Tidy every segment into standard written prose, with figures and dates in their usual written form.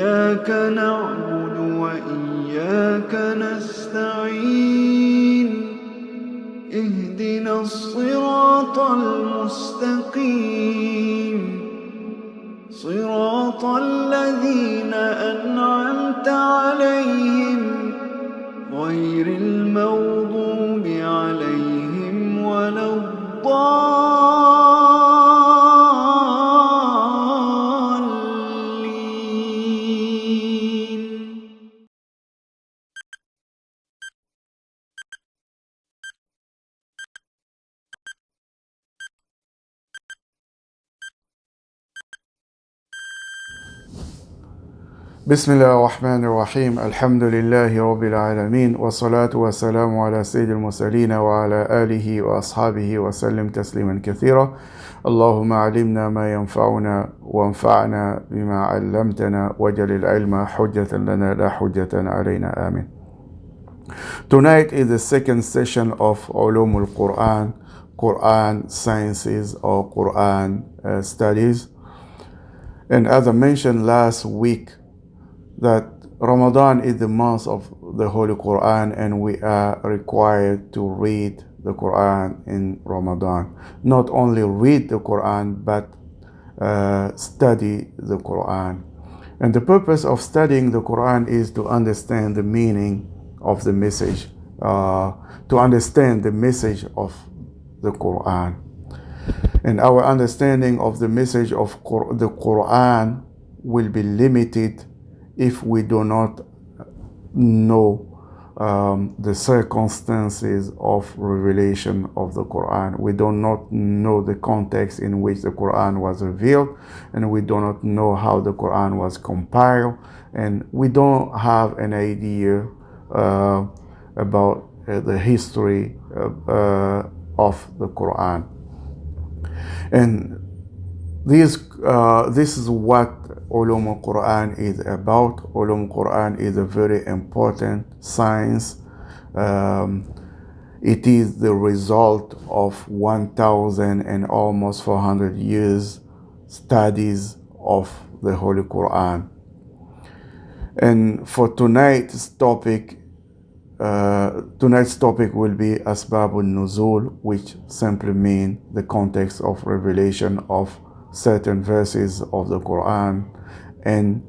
إياك نعبد وإياك نستعين اهدنا الصراط المستقيم صراط الذين أنعمت عليهم غير المغضوب عليهم ولا الضالين. بسم الله الرحمن الرحيم. الحمد لله رب العالمين، والصلاة والسلام على سيد المرسلين وعلى آله وأصحابه وسلم تسليما كثيرا. اللهم علمنا ما ينفعنا وانفعنا بما علمتنا واجعل العلم حجة لنا لا حجة علينا. آمين. Tonight is the second session of Uloom al-Quran, Quran sciences or Quran studies. And as I mentioned last week, that Ramadan is the month of the Holy Quran, and we are required to read the Quran in Ramadan. Not only read the Quran, but study the Quran. And the purpose of studying the Quran is to understand the meaning of the message, to understand the message of the Quran. And our understanding of the message of the Quran will be limited if we do not know the circumstances of revelation of the Quran. We do not know the context in which the Quran was revealed, and we do not know how the Quran was compiled, and we don't have an idea about the history of the Quran. And this is what Uloom al-Quran is about. Uloom al-Quran is a very important science. It is the result of 1,000 and almost 400 years studies of the Holy Quran. And for tonight's topic will be Asbab al-Nuzul, which simply means the context of revelation of certain verses of the Quran, and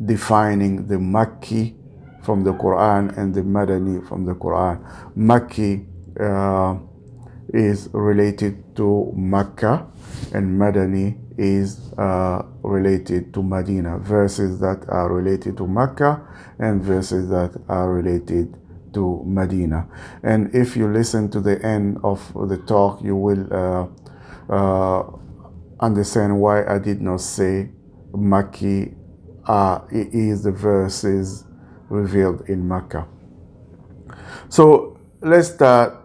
defining the Makki from the Quran and the Madani from the Quran. Makki is related to Mecca, and Madani is related to Medina. Verses that are related to Mecca and verses that are related to Medina. And if you listen to the end of the talk, you will understand why I did not say Makki is the verses revealed in Mecca. So let's start.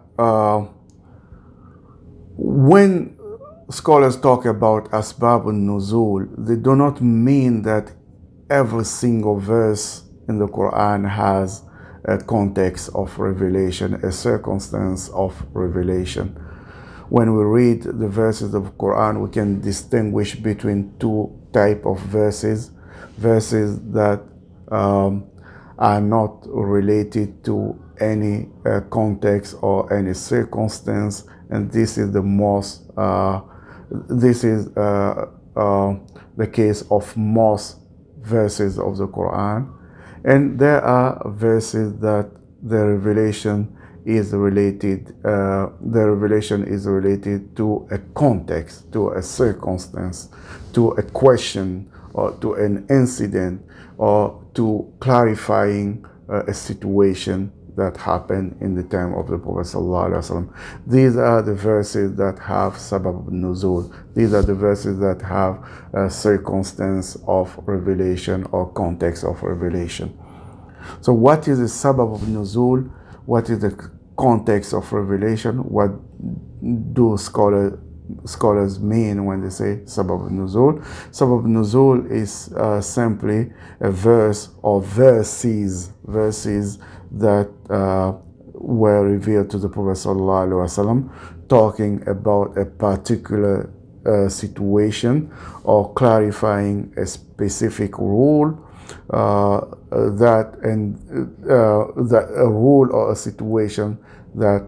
When scholars talk about Asbab al-Nuzul, they do not mean that every single verse in the Quran has a context of revelation, a circumstance of revelation. When we read the verses of the Quran, we can distinguish between two types of verses. Verses that are not related to any context or any circumstance, and this is the most. This is the case of most verses of the Quran, and there are verses that the revelation is related. The revelation is related to a context, to a circumstance, to a question, or to an incident, or to clarifying a situation that happened in the time of the Prophet ﷺ. These are the verses that have sabab nuzul. These are the verses that have a circumstance of revelation or context of revelation. So what is the sabab of nuzul? What is the context of revelation? What do scholars mean when they say sabab nuzul? Sabab nuzul is simply a verse or verses that were revealed to the Prophet ﷺ, talking about a particular situation or clarifying a specific rule that and that a rule or a situation that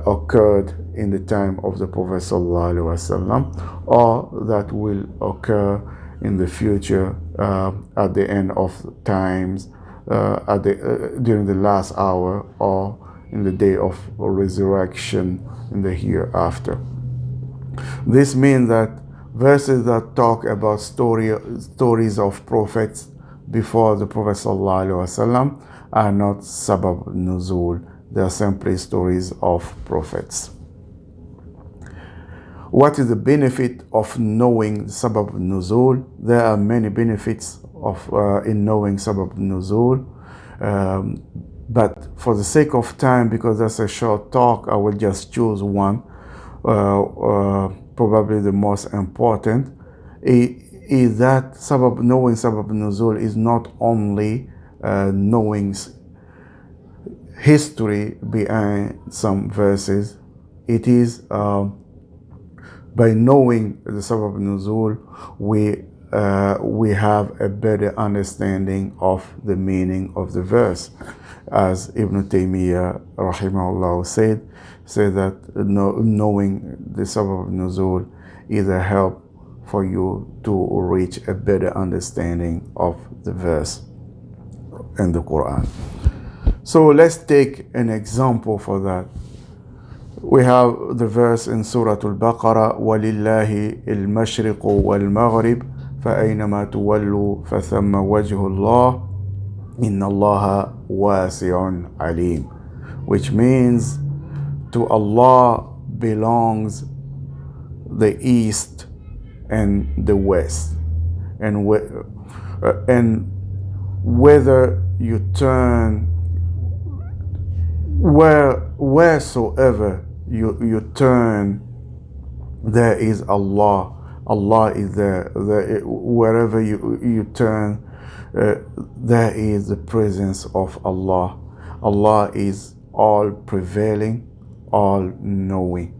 occurred in the time of the Prophet ﷺ, or that will occur in the future at the end of times, during the last hour, or in the day of resurrection in the hereafter. This means that verses that talk about stories of prophets before the Prophet ﷺ are not sabab nuzul. They are simply stories of prophets. What is the benefit of knowing sabab nuzul? There are many benefits in knowing sabab nuzul. But for the sake of time, because that's a short talk, I will just choose one. Probably the most important is that knowing sabab nuzul is not only knowing history behind some verses. It is by knowing the sabab nuzul, we have a better understanding of the meaning of the verse. As Ibn Taymiyyah rahimahullah said that knowing the sabab nuzul is a help for you to reach a better understanding of the verse in the Quran. So let's take an example for that. We have the verse in Surah Al-Baqarah, وَلِلَّهِ الْمَشْرِقُ وَالْمَغْرِبُ فَأَيْنَمَا تُوَلُّوا فَثَمَّ وَجْهُ اللَّهِ إِنَّ اللَّهَ وَاسِعٌ عَلِيمٌ, which means to Allah belongs the east and the west, and whether you turn wheresoever you turn, there is Allah. Allah is there. Wherever you turn, there is the presence of Allah. Allah is all prevailing, all knowing.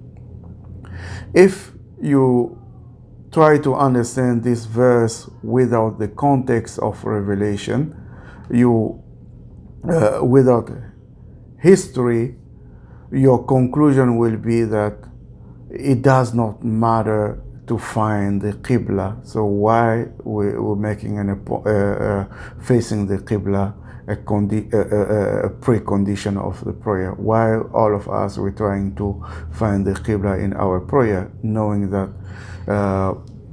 If you try to understand this verse without the context of revelation, without history, your conclusion will be that it does not matter to find the Qibla. So why we're making facing the Qibla a precondition of the prayer? Why all of us we're trying to find the Qibla in our prayer, knowing that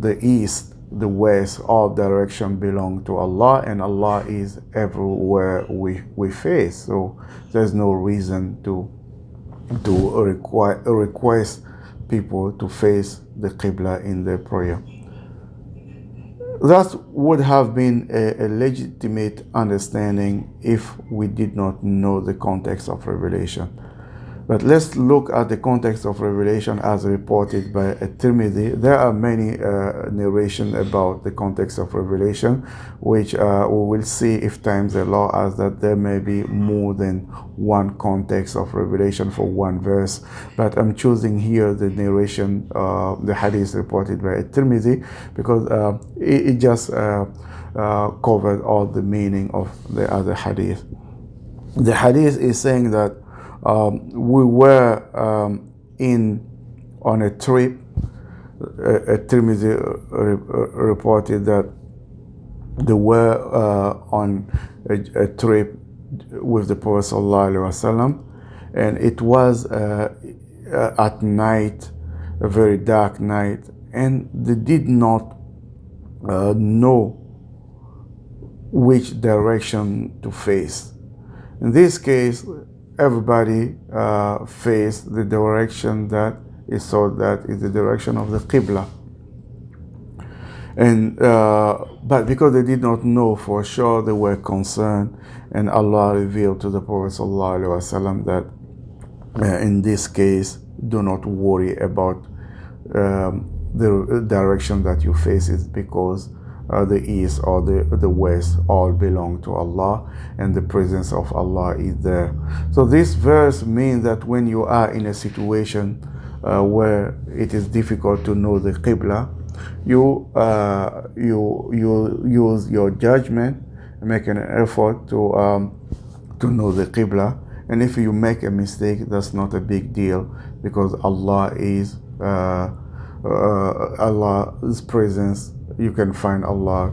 the east, the west, all direction belong to Allah, and Allah is everywhere we face. So there's no reason to request people to face the Qibla in their prayer. That would have been a legitimate understanding if we did not know the context of revelation. But let's look at the context of revelation as reported by At-Tirmidhi. There are many narrations about the context of revelation, which we will see if times allow us that there may be more than one context of revelation for one verse. But I'm choosing here the narration, the hadith reported by At-Tirmidhi, because it just covered all the meaning of the other hadith. The hadith is saying that we were on a trip. Tirmidhi reported that they were on a trip with the Prophet ﷺ, and it was at night, a very dark night, and they did not know which direction to face. In this case, everybody faced the direction that is thought that is the direction of the Qibla. And but because they did not know for sure, they were concerned, and Allah revealed to the Prophet ﷺ that in this case, do not worry about the direction that you face, is because the east or the west all belong to Allah, and the presence of Allah is there. So this verse means that when you are in a situation where it is difficult to know the Qibla, You use your judgment, make an effort to know the Qibla. And if you make a mistake, that's not a big deal, because Allah's presence. You can find Allah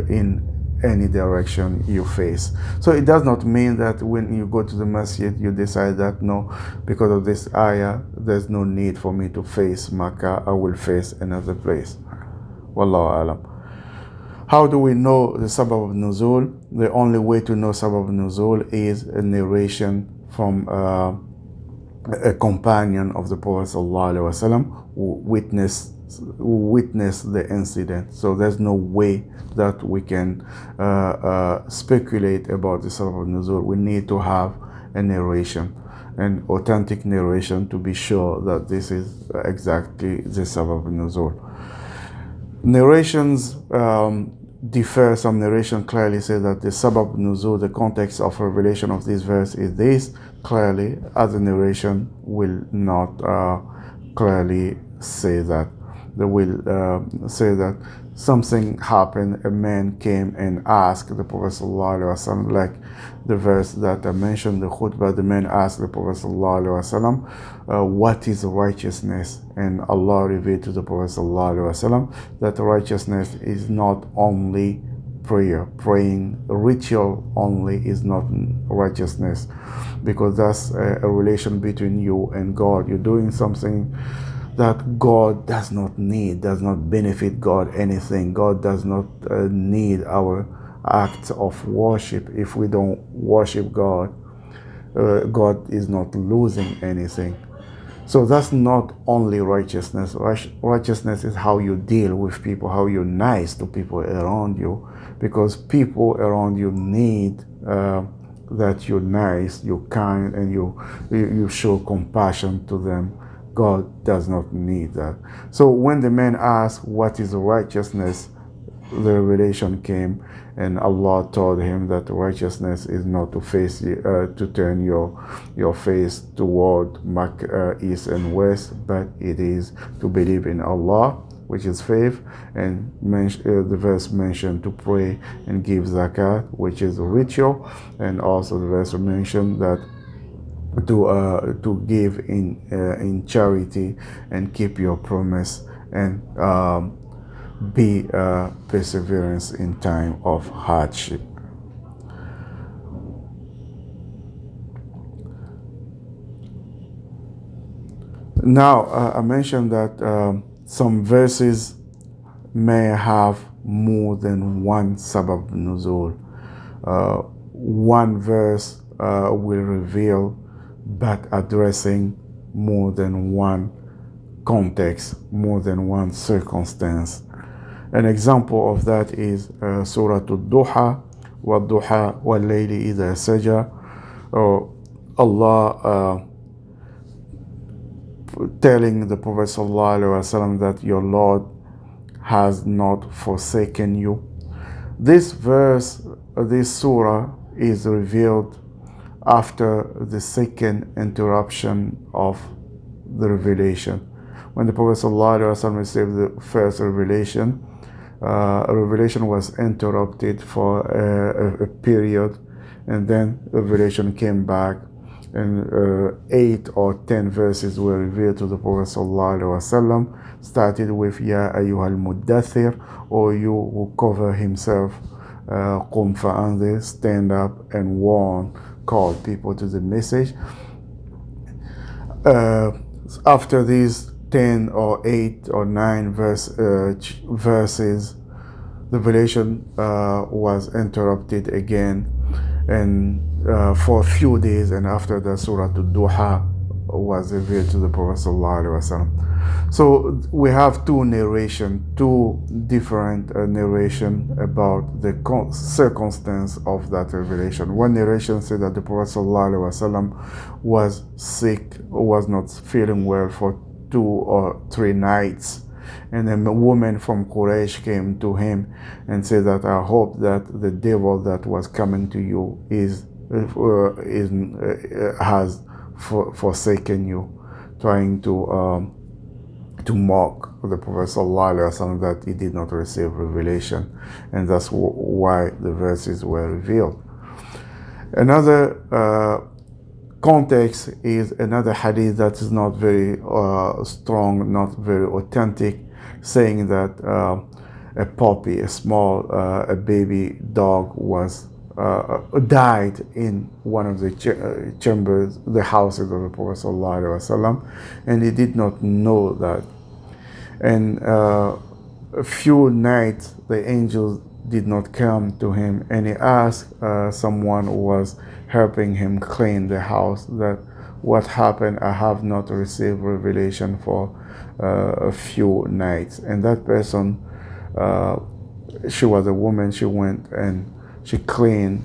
in any direction you face. So it does not mean that when you go to the masjid, you decide that no, because of this ayah, there's no need for me to face Makkah. I will face another place. Wallahu alam. How do we know the sabab of nuzul? The only way to know sabab of nuzul is a narration from a companion of the Prophet ﷺ who witnessed the incident. So there's no way that we can speculate about the sabab of nuzul. We need to have a narration, an authentic narration, to be sure that this is exactly the sabab of nuzul. Narrations differ. Some narration clearly say that the sabab nuzul, the context of revelation of this verse is this. Clearly, other narration will not clearly say that. They will say that something happened, a man came and asked the Prophet ﷺ, like the verse that I mentioned, the khutbah, the man asked the Prophet ﷺ, what is righteousness? And Allah revealed to the Prophet ﷺ that righteousness is not only prayer. Praying ritual only is not righteousness, because that's a relation between you and God. You're doing something that God does not need, does not benefit God anything. God does not need our acts of worship. If we don't worship God, God is not losing anything. So that's not only righteousness. Righteousness is how you deal with people, how you're nice to people around you, because people around you need that you're nice, you're kind, and you show compassion to them. God does not need that. So when the man asked, what is righteousness? The revelation came, and Allah told him that righteousness is not to turn your face toward east and west, but it is to believe in Allah, which is faith, and the verse mentioned to pray and give zakat, which is a ritual, and also the verse mentioned that to give in charity and keep your promise, and be perseverance in time of hardship. Now I mentioned that some verses may have more than one sabab nuzul. One verse will reveal, but addressing more than one context, more than one circumstance. An example of that is Surah Al-Duha, وَالضُّحَى وَاللَّيْلِ إِذَا سَجَى. Allah telling the Prophet ﷺ that your Lord has not forsaken you. This verse, this surah, is revealed after the second interruption of the revelation. When the Prophet ﷺ received the first revelation, revelation was interrupted for a period, and then revelation came back, and 8 or 10 verses were revealed to the Prophet ﷺ, started with Ya ayyuhal muddathir, or you who cover himself, qum fa'anzir, stand up and warn, call people to the message. After these 10 or 8 or 9 verses, the revelation was interrupted again, and for a few days, and after the Surah Al-Duha was revealed to the Prophet ﷺ. So we have two different narration about the circumstance of that revelation. One narration said that the Prophet ﷺ was sick, was not feeling well for 2 or 3 nights, and then a woman from Quraysh came to him and said that I hope that the devil that was coming to you has forsaken you, trying to to mock the Prophet ﷺ that he did not receive revelation, and that's why the verses were revealed. Another context is another hadith that is not very strong, not very authentic, saying that a puppy, a small, a baby dog was died in one of the chambers, the houses of the Prophet ﷺ, and he did not know that. And a few nights the angels did not come to him, and he asked someone who was helping him clean the house that what happened. I have not received revelation for a few nights. And that person, she was a woman, she went and she cleaned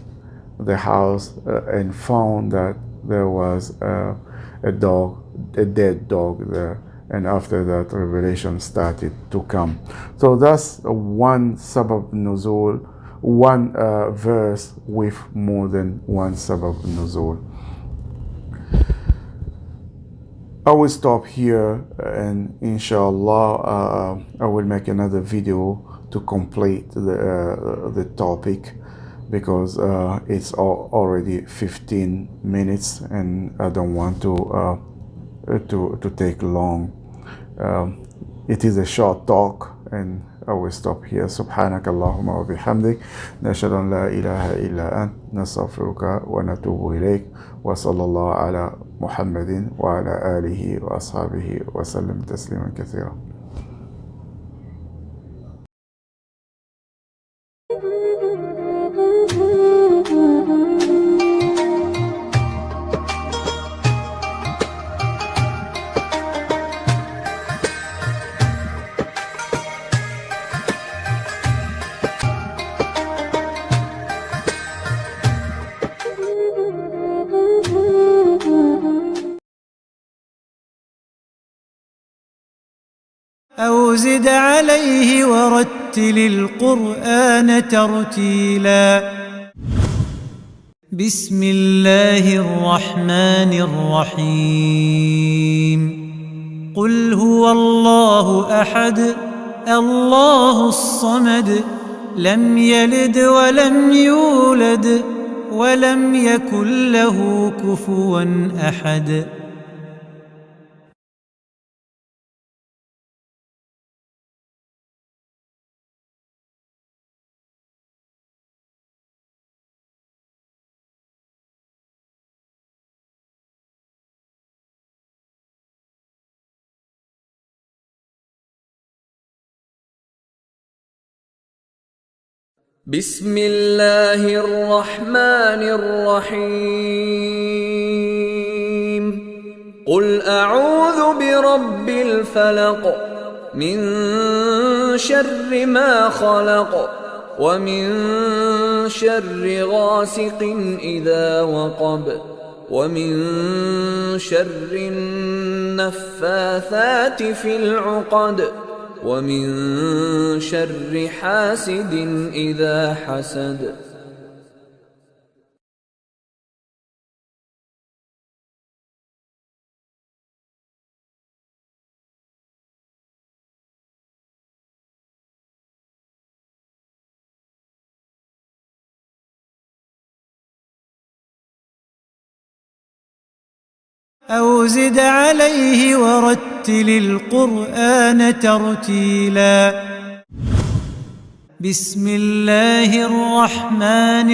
the house and found that there was a dog, a dead dog there. And after that, revelation started to come. So that's one sabab nuzul, one verse with more than one sabab nuzul. I will stop here, and inshallah I will make another video to complete the topic, because it's already 15 minutes and I don't want to take long. It is a short talk, and I will stop here. سبحانك اللهم وبحمدك نشهد أن لا إله إلا أنت نستغفرك ونتوب إليك وصلى الله على محمد وعلى آله وأصحابه وسلم تسليما كثيرا. أو زد عليه ورتل القرآن ترتيلا. بسم الله الرحمن الرحيم. قل هو الله أحد الله الصمد لم يلد ولم يولد ولم يكن له كفوا أحد. بسم الله الرحمن الرحيم. قل أعوذ برب الفلق من شر ما خلق ومن شر غاسق إذا وقب ومن شر النفاثات في العقد ومن شر حاسد إذا حسد. أو زد عليه ورتل القرآن ترتيلا. بسم الله الرحمن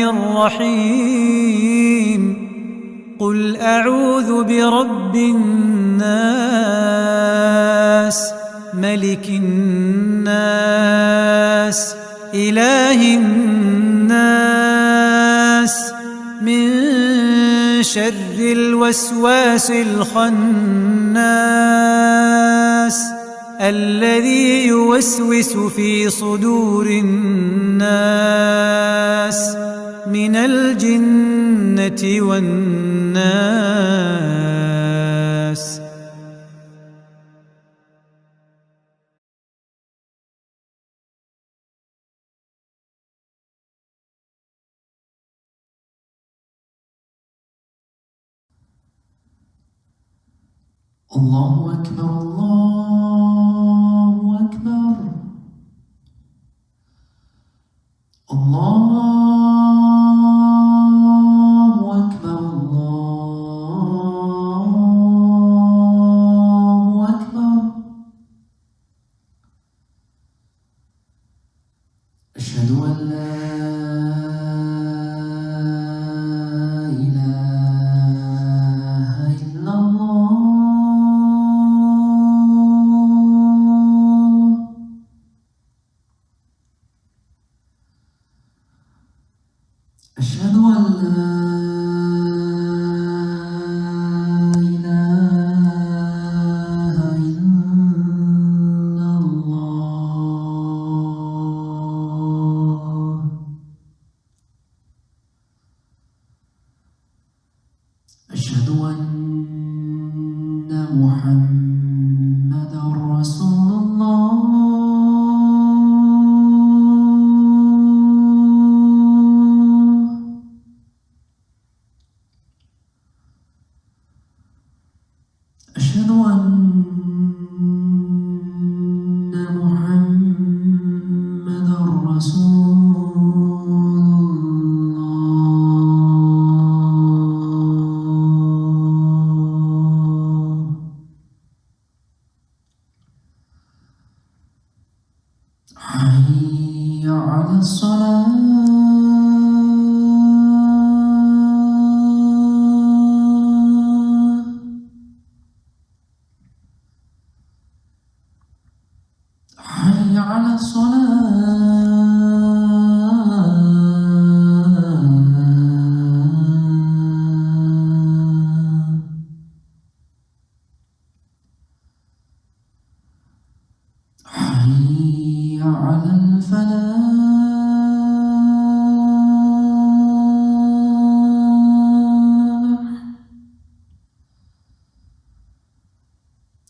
الرحيم. قل أعوذ برب الناس ملك الناس إله الناس من شر الوسواس الخناس الذي يوسوس في صدور الناس من الجنة والناس. الله أكبر الله أشهد أن لا إله إلا الله. أشهد أن محمدا رسول الله. أشهد أن محمدا رسول الله. حي على الصلاة. حي على الصلاة. حي على الفلاح.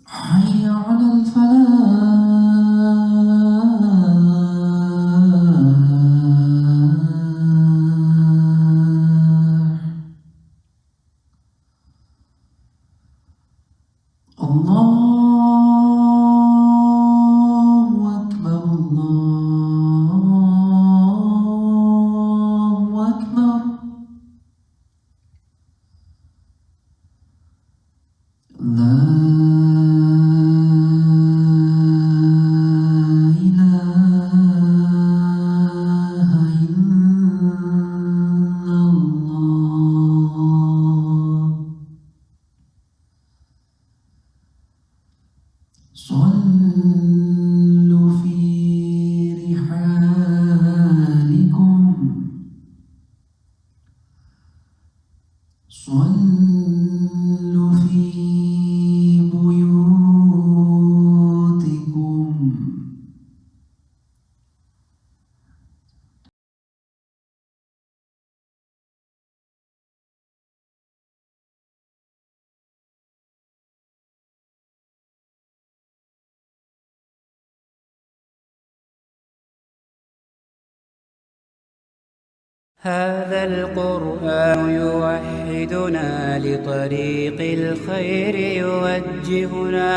حي على الفلاح. الله أكبر. الله أكبر. لا إله إلا الله. صلوا في رحالكم. صلوا في بيوتكم. هذا القرآن يوحدنا لطريق الخير يوجهنا.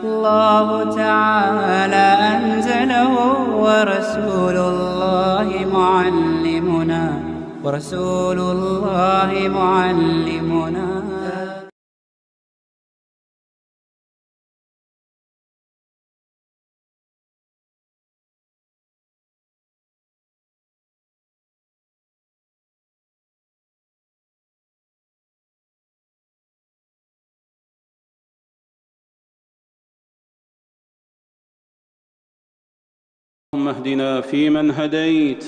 الله تعالى أنزله ورسول الله معلمنا. ورسول الله معلمنا. اللهم اهدنا فيمن هديت،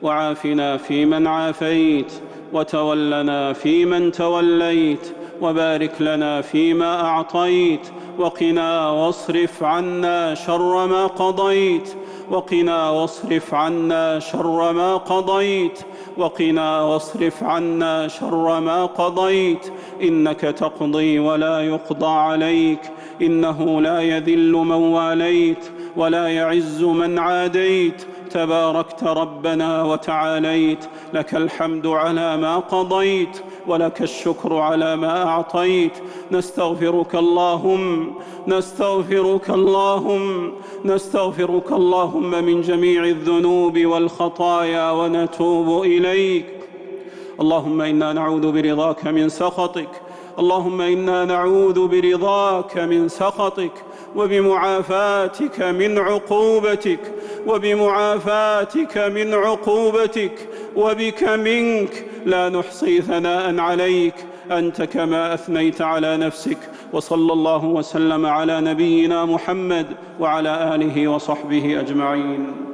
وعافنا فيمن عافيت، وتولنا فيمن توليت، وبارك لنا فيما أعطيت، وقنا واصرف عنا شر ما قضيت، وقنا واصرف عنا شر ما قضيت، وقنا واصرف عنا شر ما قضيت. إنك تقضي ولا يقضى عليك، إنه لا يذل من واليت ولا يعز من عاديت. تباركت ربنا وتعاليت، لك الحمد على ما قضيت، ولك الشكر على ما أعطيت. نستغفرك اللهم، نستغفرك اللهم، نستغفرك اللهم من جميع الذنوب والخطايا ونتوب إليك. اللهم إنا نعوذ برضاك من سخطك، اللهم إنا نعوذ برضاك من سخطك، وبمعافاتك من عقوبتك، وبمعافاتك من عقوبتك، وبك منك لا نحصي ثناء عليك أنت كما أثنيت على نفسك. وصلى الله وسلم على نبينا محمد وعلى آله وصحبه أجمعين.